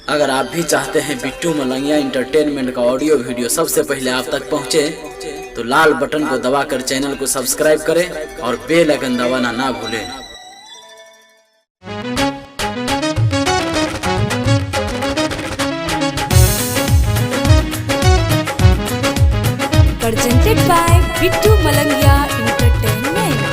अगर आप भी चाहते हैं बिट्टू मलंगिया इंटरटेनमेंट का ऑडियो वीडियो सबसे पहले आप तक पहुंचे, तो लाल बटन को दबाकर चैनल को सब्सक्राइब करें और बेल आइकन दबाना ना भूलें। Presented by Bittu Malangia Entertainment।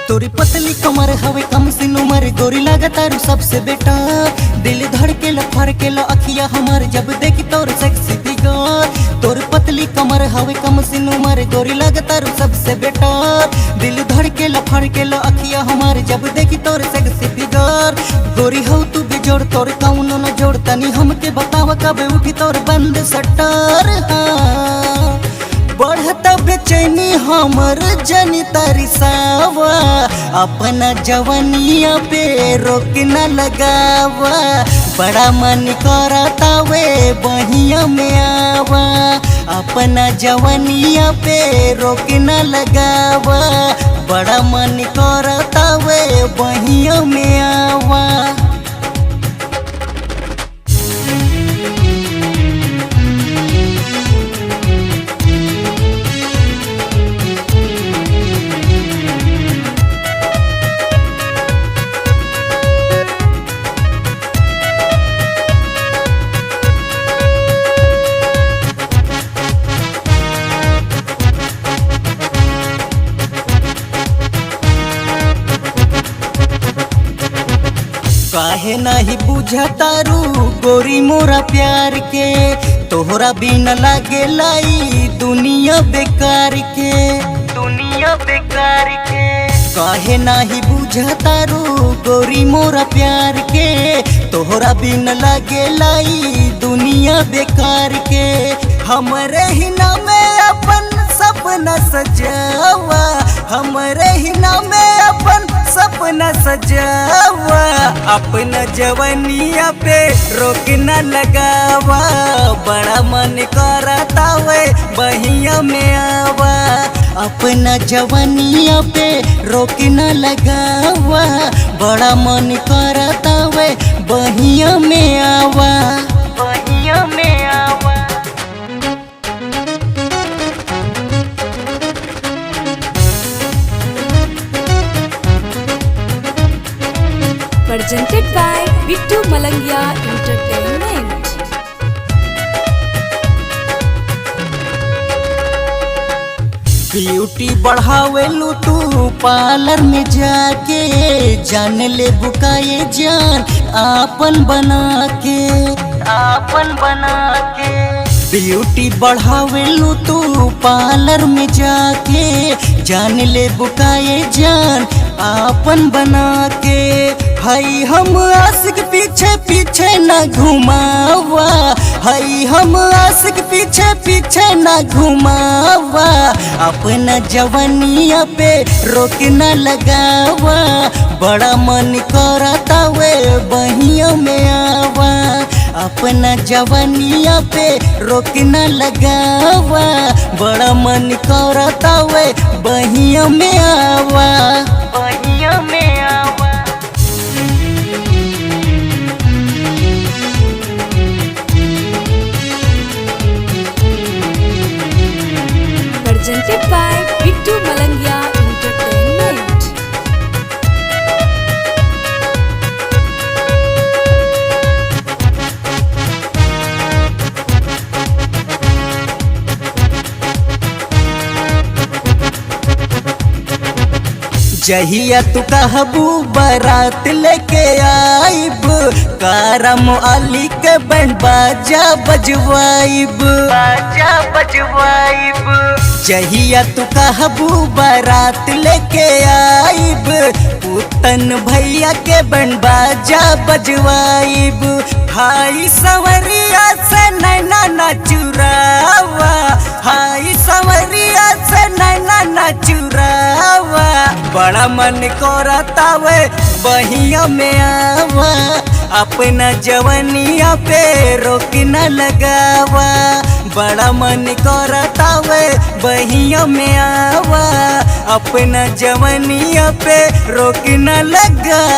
तोरी पतली कमर हवे कम सिन उमर गोरी लागतारू सबसे बेटा। दिल धड़केला फड़केला अखिया हमार जब देखी तोर सेक्सी फिगर। तोर पतली कमर हवे कम सिन उमर गोरी लागतारू सबसे बेटा। दिल धड़केला फड़केला अखिया हमार जब देखी तोर सेक्सी फिगर। गोरी हो तू बिजोड़ तोर कौनो न जोड़ तनी हमके बतावा कब उठी तोर बंद सटर। हाँ बढ़ता बेचैनी हमर जनी तरिसावा, अपना जवनिया पे रोक न लगावा। बड़ा मन करता वे बहिया में आवा, अपना जवनिया पे रोक न लगावा। बड़ा मन करता वे बहिया में आवा। काहे नहीं बुझतारू गोरी मोरा प्यार के, तोहरा बिना लागे लाई दुनिया बेकार के। दुनिया बेकार के काहे नहीं बुझतारू गोरी मोरा प्यार के, तोहरा बिना लागे लाई दुनिया बेकार के। हमरे ही नामे अपन सपना सजावा, हमरे ही नामे अपन सपना सजावा। अपना जवनिया पे रोक न लगावा, बड़ा मन करता वे बहिया में आवा। अपना जवनिया पे रोक न लगावा, बड़ा मन करता वे बहिया में आवा। बहिया में आवा। Presented by Bittu Malangia Entertainment। Beauty बढ़ावेलू तू पार्लर में जाके, जान ले बुकाए जान आपन बना के। आपन बना के ब्यूटी बढ़ावेलू तू पार्लर में जाके, जान ले बुकाए जान आपन बना के। हई हम आशिक पीछे पीछे न घुमावा, हई हम आशिक पीछे पीछे न घुमावा। अपना जवनिया पे रोक न लगावा, बड़ा मन करता वे बहिया में आवा। अपना जवनिया पे रोक न लगावा, बड़ा मन करता वे बहिया में आवा। बहिया में आवा। Presented by Bittu Malangia Entertainment। जहिया तू कहबू बारात लेके आइब, करम अली के बैंड बाजा बजवाइब। बाजा बजवाइब। जहिया तू कहबू बारात लेके आइब, पुतन भैया के बैंड बाजा बजवाइब। हाई सवरिया से नैना ना चुरावा, हाई सवरिया से नैना ना चुरावा। बड़ा मन करता वे बहिया में आवा, अपना जवनिया पे रोक न लगावा। बड़ा मन करतावे बहिया में आवा, अपना जवनिया पे रोक न लगावा।